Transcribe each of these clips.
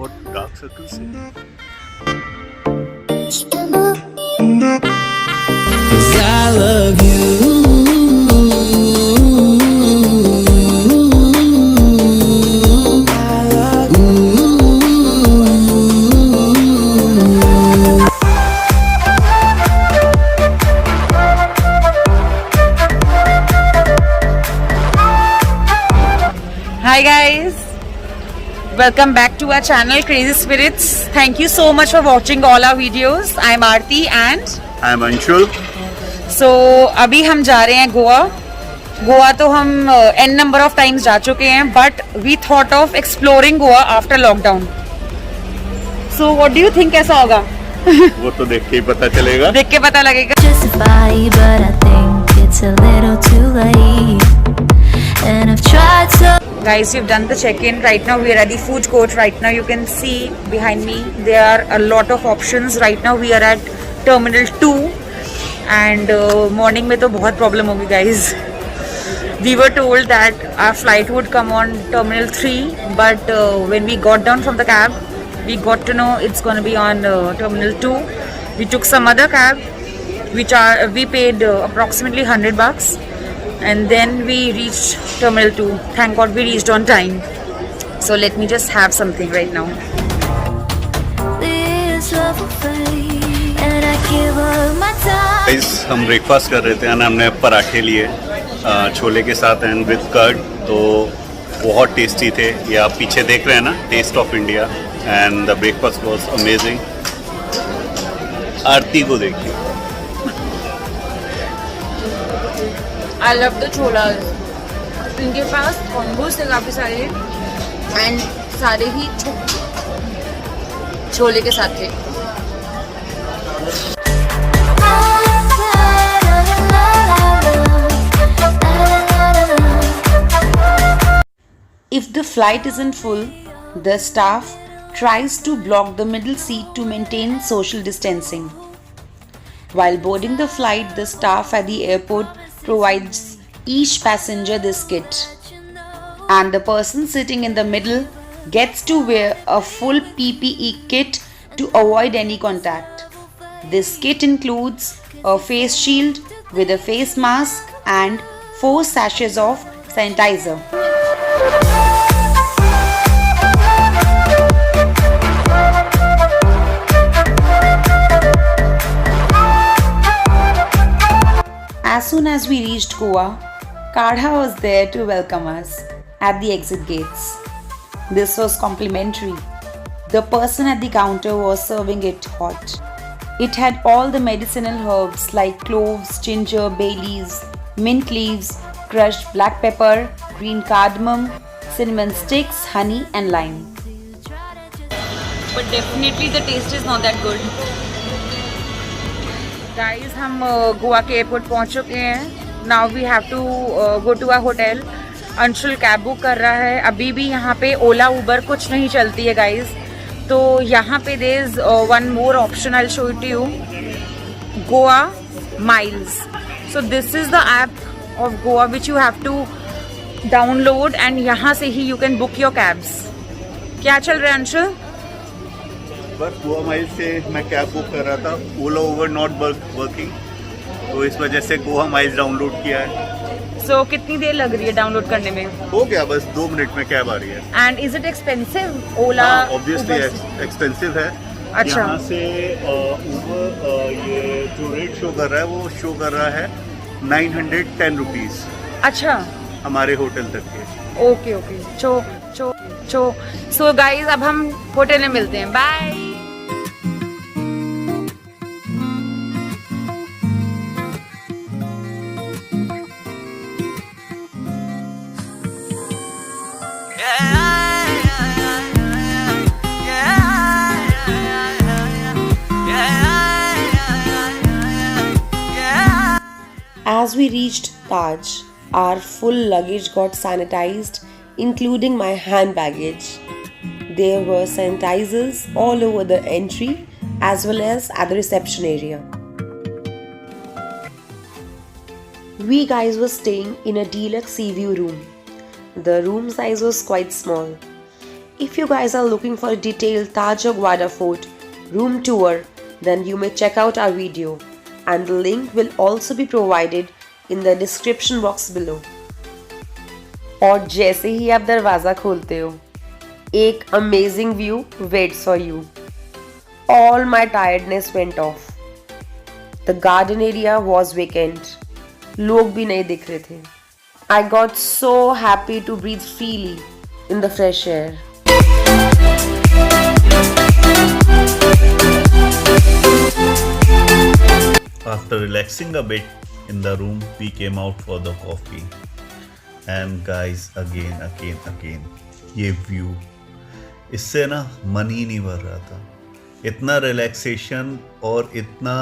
और dark circle से I love you. Hi guys, welcome back to our channel Crazy Spirits. Thank you so much for watching all our videos. I'm Aarti and I am Anshul. so अभी हम जा रहे हैं गोवा तो हम n number of times जा चुके हैं, but we thought of exploring Goa after lockdown. So what do you think कैसा होगा? वो तो देख के ही पता चलेगा. देख के पता लगेगा. Justify, but I think it's a little too late. And I've tried so. Guys, we've done the check-in. Right now we are at the food court. Right now you can see behind me there are a lot of options. Right now we are at Terminal 2 and morning में तो बहुत problem होगी guys. We were told that our flight would come on Terminal 3, but when we got down from the cab, we got to know it's going to be on Terminal 2. We took some other cab, which we paid approximately $100. And then we reached Terminal 2. Thank God we reached on time. So let me just have something right now. This love will fade, and I give up my time. Guys हम breakfast कर रहे थे और हमने पराठे लिए छोले के साथ एंड विद कर्ड. तो बहुत टेस्टी थे. ये आप पीछे देख रहे हैं ना, taste of India, and the breakfast was amazing. Aarti को देखिए. I love the cholas. इनके पास कॉम्बोज थे काफ़ी सारे एंड सारे ही छोले के साथ थे. If the flight isn't full, the staff tries to block the middle seat to maintain social distancing. While boarding the flight, the staff at the airport provides each passenger this kit. And the person sitting in the middle gets to wear a full PPE kit to avoid any contact. This kit includes a face shield with a face mask and 4 sachets of sanitizer. As soon as we reached Goa, Kadha was there to welcome us at the exit gates. This was complimentary. The person at the counter was serving it hot. It had all the medicinal herbs like cloves, ginger, bay leaves, mint leaves, crushed black pepper, green cardamom, cinnamon sticks, honey and lime. But definitely the taste is not that good. Guys, हम गोवा के airport पहुंच चुके हैं. Now we have to go to a hotel. Anshul cab book कर रहा है. अभी भी यहाँ पे ओला उबर कुछ नहीं चलती है गाइज. तो यहाँ पे there is one more option. I will show it to you. Goa miles. So this is the app of Goa which you have to download and यहाँ से ही you can book your cabs. क्या चल रहा है अंशुल? बस गोवा माइल से मैं कैब बुक कर रहा था. ओला ओवर नॉट वर्किंग, तो इस वजह से गोवा माइल्स डाउनलोड किया है. सो कितनी देर लग रही है डाउनलोड करने में? हो गया, बस 2 मिनट में कैब आ रही है. And is it expensive? Ola obviously expensive है. अच्छा. यहाँ से उबर ये जो रेट शो कर रहा है वो शो कर रहा है 910 रुपीज़. अच्छा. हमारे होटल तक के. Okay okay. चो सो गाइज अब हम होटल में मिलते हैं. Bye. As we reached Taj, our full luggage got sanitized, including my hand baggage. There were sanitizers all over the entry as well as at the reception area. We guys were staying in a deluxe sea view room. The room size was quite small. If you guys are looking for a detailed Taj Aguada Fort room tour, then you may check out our video, and the link will also be provided in the description box below. और जैसे ही आप दरवाज़ा खोलते हो, एक amazing view waits for you. All my tiredness went off. The garden area was vacant. लोग भी नहीं दिख रहे थे. I got so happy to breathe freely in the fresh air. After relaxing a bit in the room, we came out for the coffee. And guys, again, ये view, इससे ना मन ही नहीं भर रहा था. इतना रिलैक्सेशन और इतना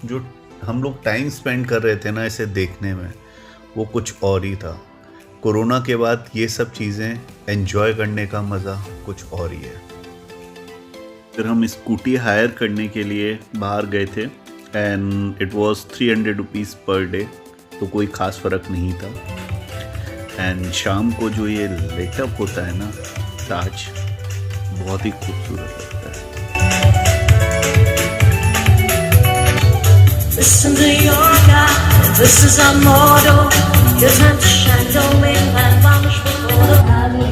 जो हम लोग टाइम स्पेंड कर रहे थे ना इसे देखने में, वो कुछ और ही था. कोरोना के बाद ये सब चीज़ें एंजॉय करने का मज़ा कुछ और ही है. फिर हम स्कूटी हायर करने के लिए बाहर गए थे and it was 300 rupees per day, तो कोई ख़ास फ़र्क नहीं था. एंड शाम को जो ये लाइटअप होता है ना ताज, बहुत ही खूबसूरत लगता है. Listen to your God, this is our motto. Your time to shine, don't wait, and vanish before the valley.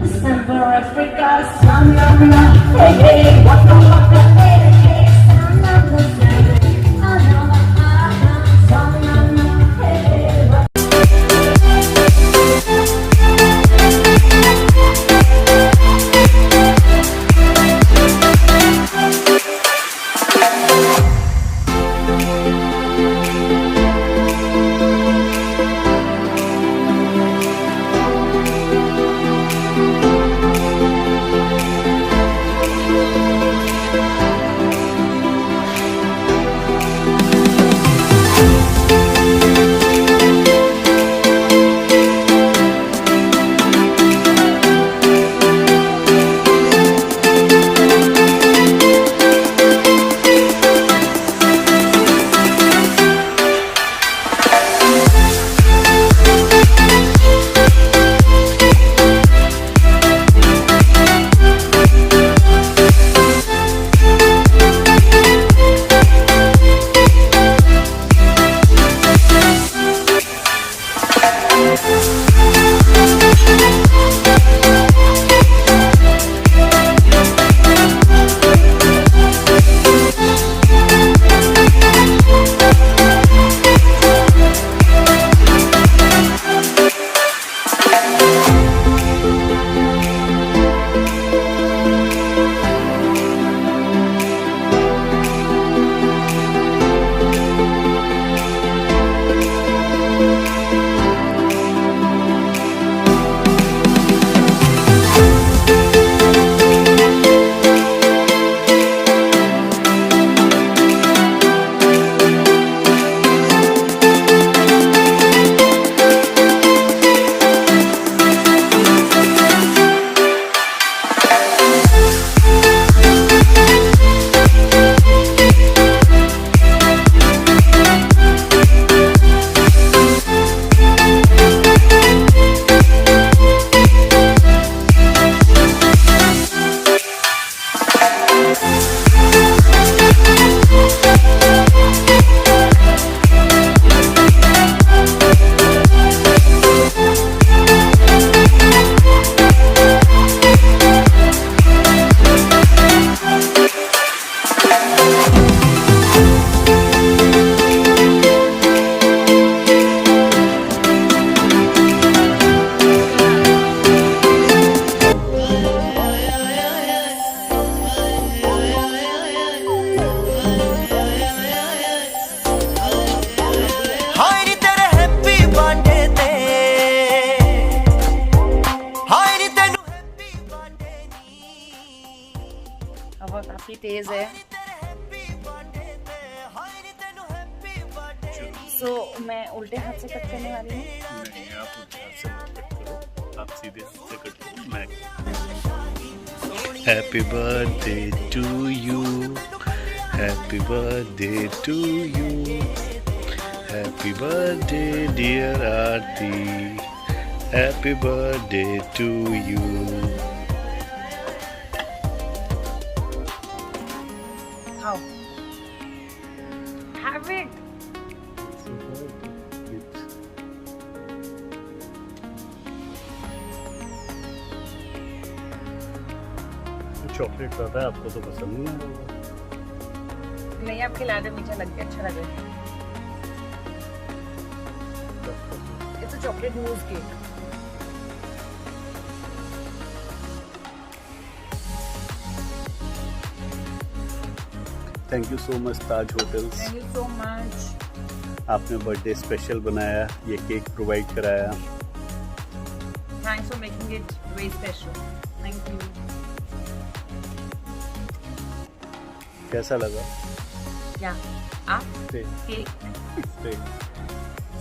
It's time for Africa, sun of love. Hey, hey, waka waka, hey, hey, sun of the day. I know my sun of love, hey, hey. हवा काफी तेज है. सो मैं उल्टे हाथ से cut करने वाली हूँ. नहीं, आप उल्टे हाथ से मत कट करो, आप सीधे हाथ से कट करो. मैं happy birthday to you, happy birthday to you, happy birthday dear Aarti, happy birthday to you. How? Have it. Chocolate पता है आपको तो पसंद नहीं आएगा। नहीं, आप खिला दे, मीठा लग गया, अच्छा लग रहा है। It's a chocolate mousse cake. Thank you so much Taj hotels, Thank you so much. आपने बर्थडे स्पेशल बनाया, ये केक प्रोवाइड कराया। Thanks for making it very special. Thank you. कैसा लगा? Yeah. Stay, Cake. stay.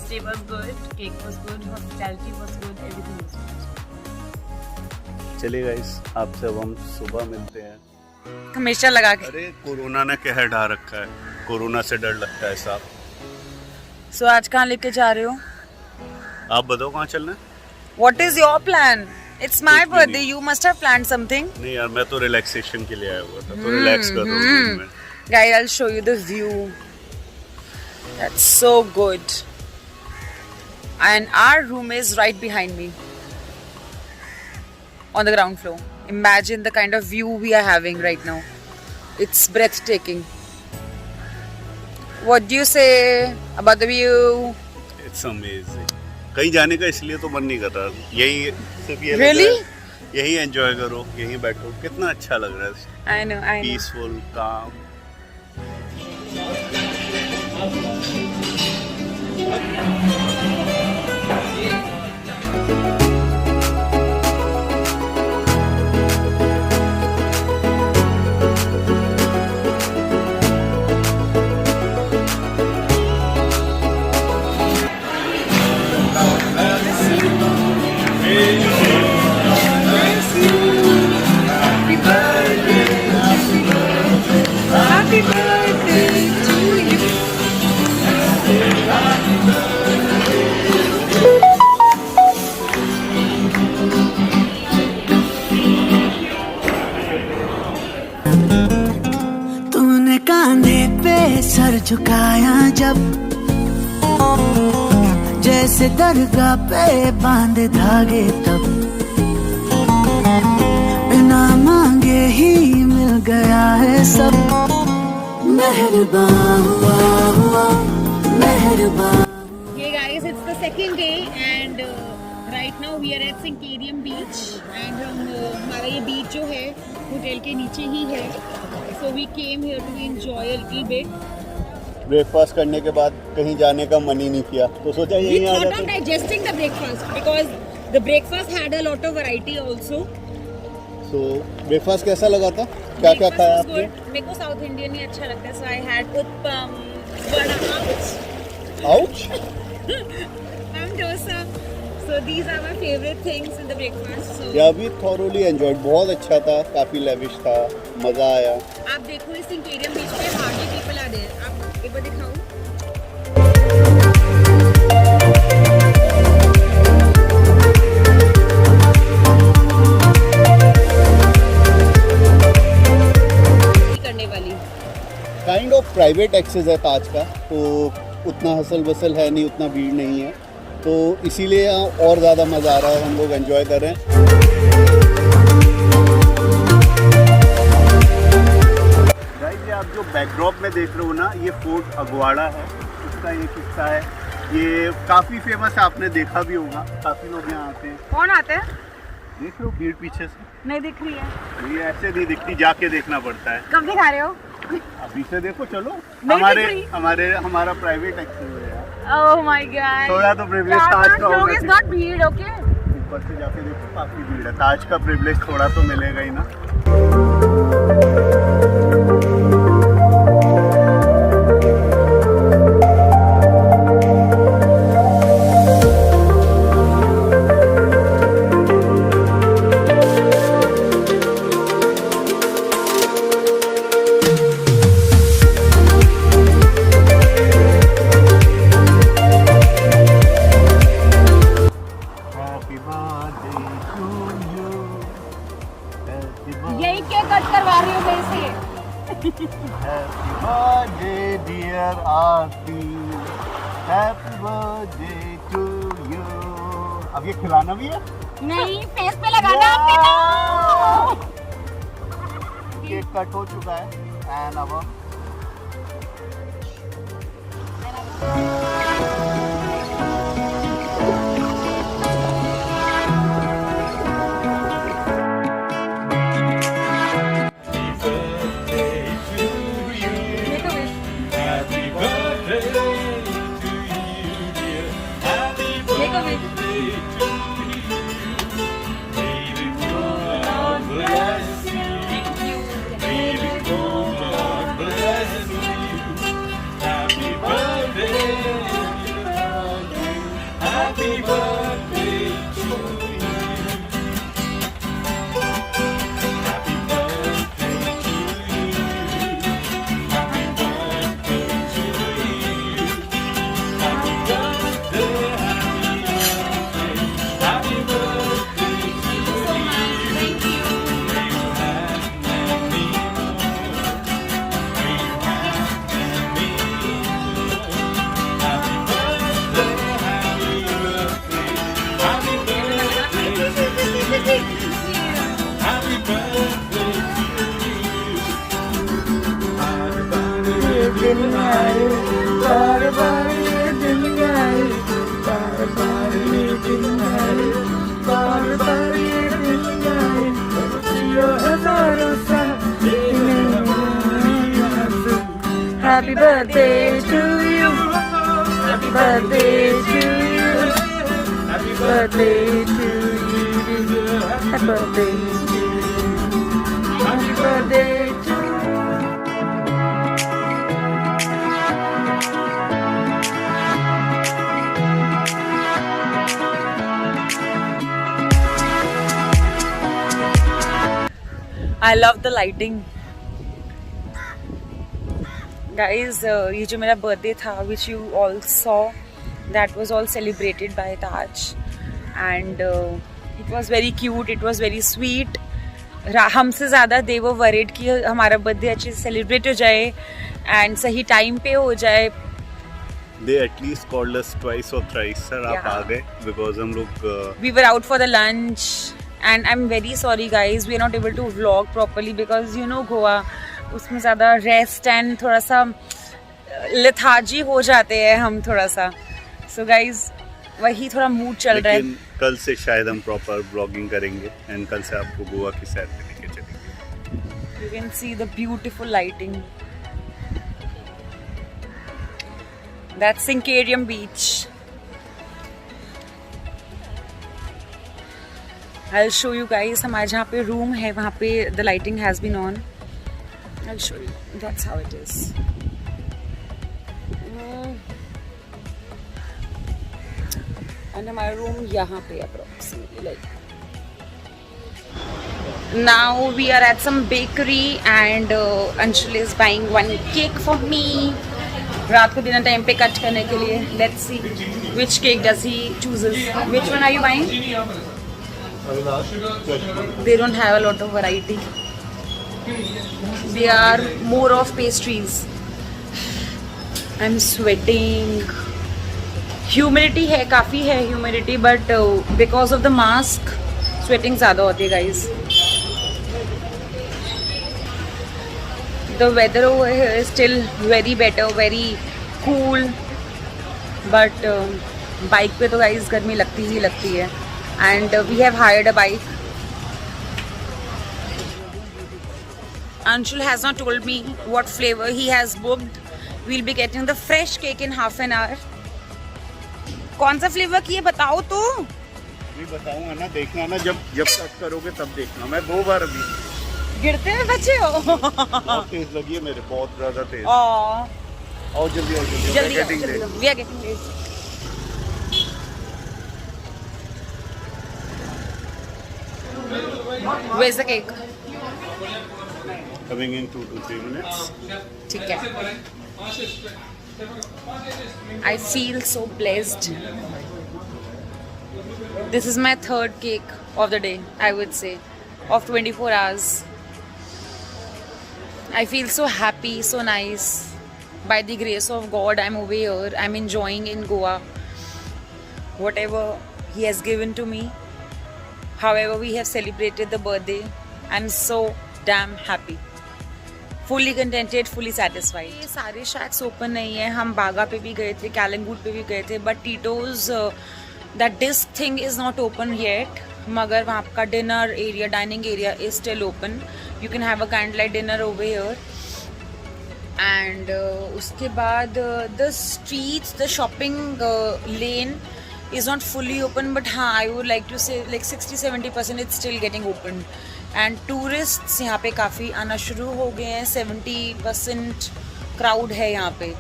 Stay was good. Cake was good. Hospitality was good. Everything was good. चलिए guys, आपसे अब हम सुबह मिलते हैं। हमेशा लगा के। अरे कोरोना ने कहर ढा रखा है, कोरोना से डर लगता है साहब। So आज कहाँ लेके जा रहे हो? आप बताओ कहाँ चलना है? What is your plan? It's my कुछ भी birthday. नहीं। You must have planned something. नहीं यार, मैं तो रिलैक्सेशन के लिए आया हुआ था, तो रिलैक्स कर रहा हूँ रूम में। Guys, I'll show you the view. That's so good. And our room is right behind me. On the ground floor. Imagine the kind of view we are having right now. It's breathtaking. What do you say about the view? It's amazing. कहीं जाने का इसलिए तो मन नहीं कर रहा, यही सिर्फ ये Really? लग रहा है, यही एंजॉय करो, यहीं बैठो, कितना अच्छा लग रहा है, I know. पीसफुल, काम। Happy birthday to you. तूने कांधे पे सर झुकाया जब, जैसे दरगाह पे बांधे धागे तब, बिना मांगे ही मिल गया है सब। मेहरबान हुआ हुआ मेहरबान। Hey guys, it's the second day and right now we are at Sinkerium Beach and हमारा ये बीच जो है होटल के नीचे ही है, so we came here to enjoy a little bit. Breakfast करने के बाद कहीं जाने का मन ही नहीं किया, तो सोचा We यहीं आ thought of जाते। digesting the breakfast because the breakfast had a lot of variety also. तो ब्रेकफास्ट कैसा लगा था? क्या क्या Breakfast खाया was आपने? good. मेरे को साउथ इंडियन ही अच्छा लगता है, so I had uttapam, vada ouch. and dosa. So these are my favorite things in the breakfast. So या भी थॉरोली एंजॉयड, बहुत अच्छा था, काफी लेविश था, मजा आया। आप देखो इस इंकेरियम बीच पे हार्डली पीपल आर देयर। आप एक बार दिखाओ। करने वाली काइंड ऑफ प्राइवेट एक्सेस है ताज का, तो उतना हसल बसल है नहीं, उतना भीड़ नहीं है, तो इसीलिए यहाँ और ज़्यादा मज़ा आ रहा है, हम लोग एंजॉय कर रहे हैं। गाइस, ये आप जो बैकड्रॉप में देख रहे हो ना, ये फोर्ट अगवाड़ा है, उसका एक हिस्सा है, ये काफ़ी फेमस है, आपने देखा भी होगा, काफ़ी लोग यहाँ आते हैं। कौन आते हैं? देख लो भीड़ पीछे से, नहीं दिख रही है। ये ऐसे नहीं दिखती, जाके देखना पड़ता है। कब दिखा रहे हो? अभी से देखो, चलो, नहीं दिख रही। हमारा प्राइवेट एक्सेस है यार। Oh my God. थोड़ा तो privilege ताज का होगा। It's not भीड़, okay? ऊपर से जाके देखो, काफी भीड़ है, ताज का प्रिविलेज थोड़ा तो मिलेगा ही ना। यही क्या कट करवा रही हो मेरे से? birthday, dear Aarti. Happy birthday to you. अब ये खिलाना भी है? नहीं, फेस पे लगाना आपके ना। केक कट हो चुका है एंड अब Happy birthday to you. Happy birthday to you. Happy birthday to you. Happy birthday to you. Happy birthday to you. I love the lighting. Guys, ये जो मेरा बर्थडे था which you all saw, that was all celebrated by Taj and it was very cute, it was very sweet. हमसे ज़्यादा they were worried कि हमारा birthday अच्छे से सेलिब्रेट हो जाए and सही टाइम पे हो जाए. they at least called us twice or thrice sir आप आ गए because हम लोग We were out for the lunch and I'm very sorry guys, we are not able to vlog properly because you know Goa, उसमें ज़्यादा rest and थोड़ा सा lethargy हो जाते हैं हम थोड़ा सा. सो गाइज वही थोड़ा मूड चल रहा है. कल से शायद हम प्रॉपर ब्लॉगिंग करेंगे एंड कल से आपको गोवा की सैर पे लेके चलेंगे. You can see the beautiful lighting. That's Sinquerim beach. I will show you guys. हमारे जहाँ पे रूम है वहाँ पे the lighting has been on. I'll show you. That's how it is. And my room यहाँ पे approximately like. Now we are at some bakery and Anshul is buying one cake for me. रात को dinner time पे cut करने के लिए. Let's see which cake does he chooses. Which one are you buying? They don't have a lot of variety. They are more of pastries. I'm sweating. Humidity है, काफ़ी है humidity, but because of the mask, sweating ज़्यादा होती है guys. The weather over here is still very better, very cool, but bike पे तो guys गर्मी लगती ही लगती है. And we have hired a bike. Anshul has not told me what flavor he has booked. We'll be getting the fresh cake in half an hour. कौन सा flavour की है बताओ तो. नहीं बताऊंगा ना, देखना ना जब कट करोगे तब देखना. मैं 2 बार अभी गिरते हुए बचे हो. बहुत तेज लगी है मेरे, बहुत ज्यादा तेज. आओ जल्दी आओ जल्दी. We are getting late. Where's the cake? Coming in 2 to 3 minutes. ठीक है. I feel so blessed. This is my 3rd cake of the day, I would say, of 24 hours. I feel so happy, so nice. By the grace of God, I'm over here. I'm enjoying in Goa. Whatever He has given to me. However, we have celebrated the birthday. I'm so damn happy. Fully contented, fully satisfied. ये सारे shacks open नहीं है. हम बागा पे भी गए थे, कैलंगूट पे भी गए थे. But Tito's, that disc thing is not open yet. मगर वहाँ का dinner area, dining area is still open. You can have a candlelight dinner over here. And उसके बाद the streets, the shopping lane is not fully open, but हाँ, I would like to say like 60-70% it's still getting opened. And tourists यहाँ पे काफ़ी आना शुरू हो गए हैं. 70% crowd है यहाँ पे.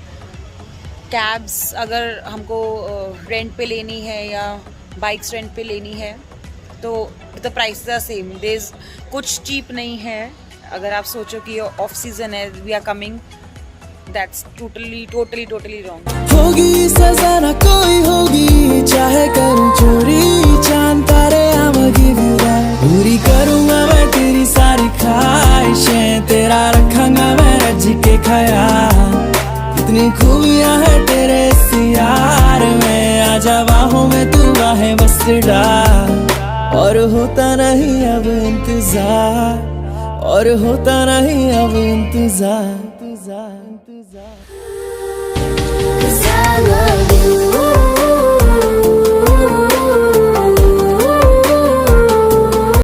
Cabs अगर हमको रेंट पे लेनी है या बाइक्स रेंट पे लेनी है तो the price are same. There कुछ चीप नहीं है. अगर आप सोचो कि ऑफ सीजन है, we are coming, that's totally wrong. होगी सजा ना कोई होगी, चाहे करूं चोरी चांद तारे I'm a give you that. पूरी करूंगा मैं तेरी सारी ख्वाहिशें, तेरा रखूंगा मैं रज के ख्याल. कितनी खूबियां है तेरे इस यार में, आजा बाहों में तू बाहें बस डाल. और होता नहीं अब इंतजार, और होता नहीं अब इंतजार.